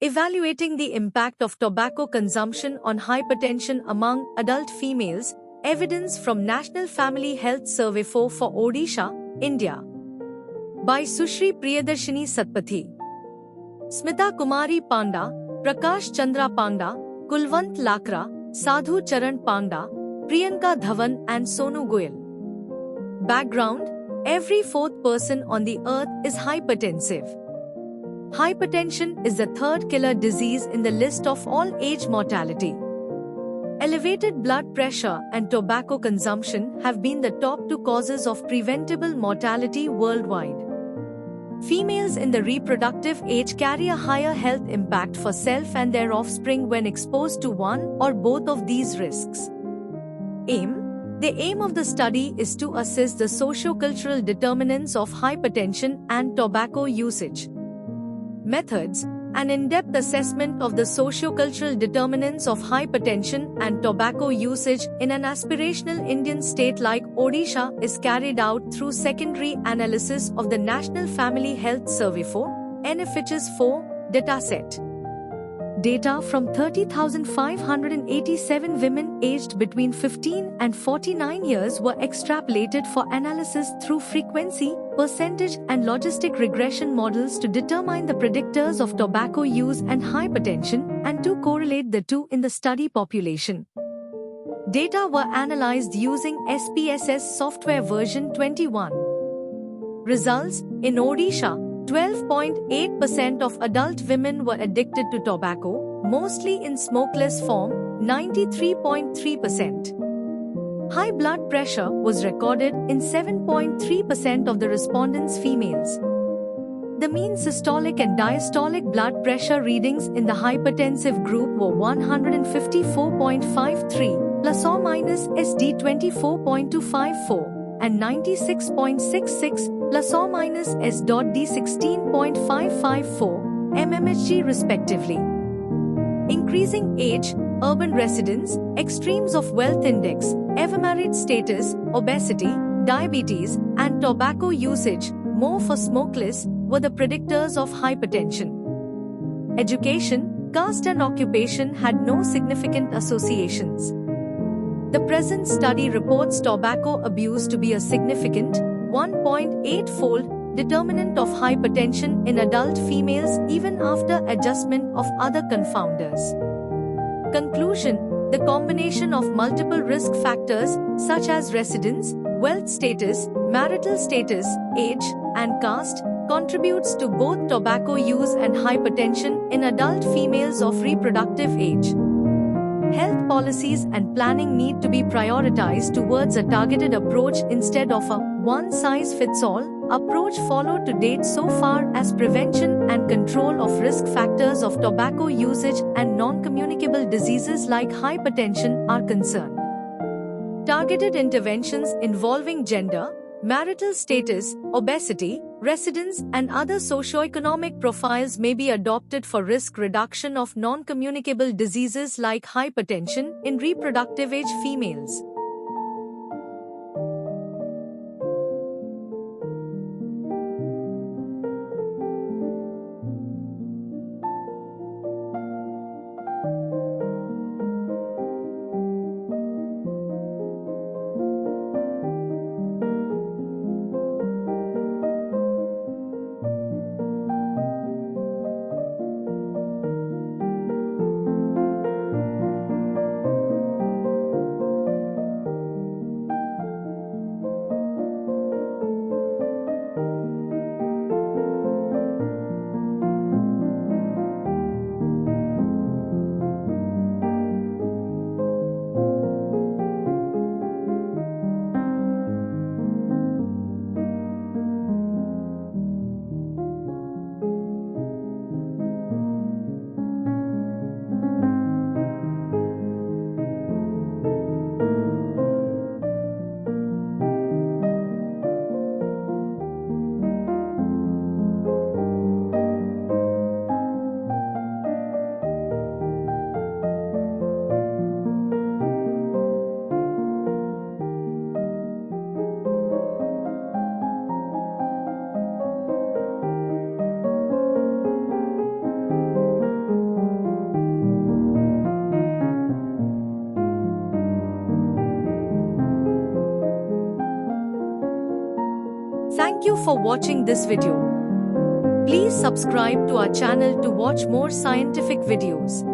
Evaluating the impact of tobacco consumption on hypertension among adult females, evidence from National Family Health Survey for Odisha, India. By Sushri Priyadarshini Satpathy. Smita Kumari Panda, Prakash Chandra Panda, Kulwant Lakra, Sadhu Charan Panda, Priyanka Dhawan and Sonu Goyal. Background: every fourth person on the earth is hypertensive. Hypertension is the third killer disease in the list of all-age mortality. Elevated blood pressure and tobacco consumption have been the top two causes of preventable mortality worldwide. Females in the reproductive age carry a higher health impact for self and their offspring when exposed to one or both of these risks. The aim of the study is to assess the socio-cultural determinants of hypertension and tobacco usage. Methods: an in-depth assessment of the socio-cultural determinants of hypertension and tobacco usage in an aspirational Indian state like Odisha is carried out through secondary analysis of the National Family Health Survey for NFHS 4 dataset. Data from 30,587 women aged between 15 and 49 years were extrapolated for analysis through frequency, percentage and logistic regression models to determine the predictors of tobacco use and hypertension and to correlate the two in the study population. Data were analyzed using SPSS software version 21. Results: in Odisha, 12.8% of adult women were addicted to tobacco, mostly in smokeless form, 93.3%. High blood pressure was recorded in 7.3% of the respondents' females. The mean systolic and diastolic blood pressure readings in the hypertensive group were 154.53, plus or minus SD 24.254, and 96.66, plus or minus S.D 16.554, mmHg respectively. Increasing age, urban residence, extremes of wealth index, ever-married status, obesity, diabetes, and tobacco usage, more for smokeless, were the predictors of hypertension. Education, caste and occupation had no significant associations. The present study reports tobacco abuse to be a significant 1.8-fold determinant of hypertension in adult females even after adjustment of other confounders. Conclusion: the combination of multiple risk factors such as residence, wealth status, marital status, age, and caste contributes to both tobacco use and hypertension in adult females of reproductive age. Health policies and planning need to be prioritized towards a targeted approach instead of a one-size-fits-all approach followed to date so far as prevention and control of risk factors of tobacco usage and non-communicable diseases like hypertension are concerned. Targeted interventions involving gender, marital status, obesity, residence, and other socioeconomic profiles may be adopted for risk reduction of non-communicable diseases like hypertension in reproductive age females. Thank you for watching this video. Please subscribe to our channel to watch more scientific videos.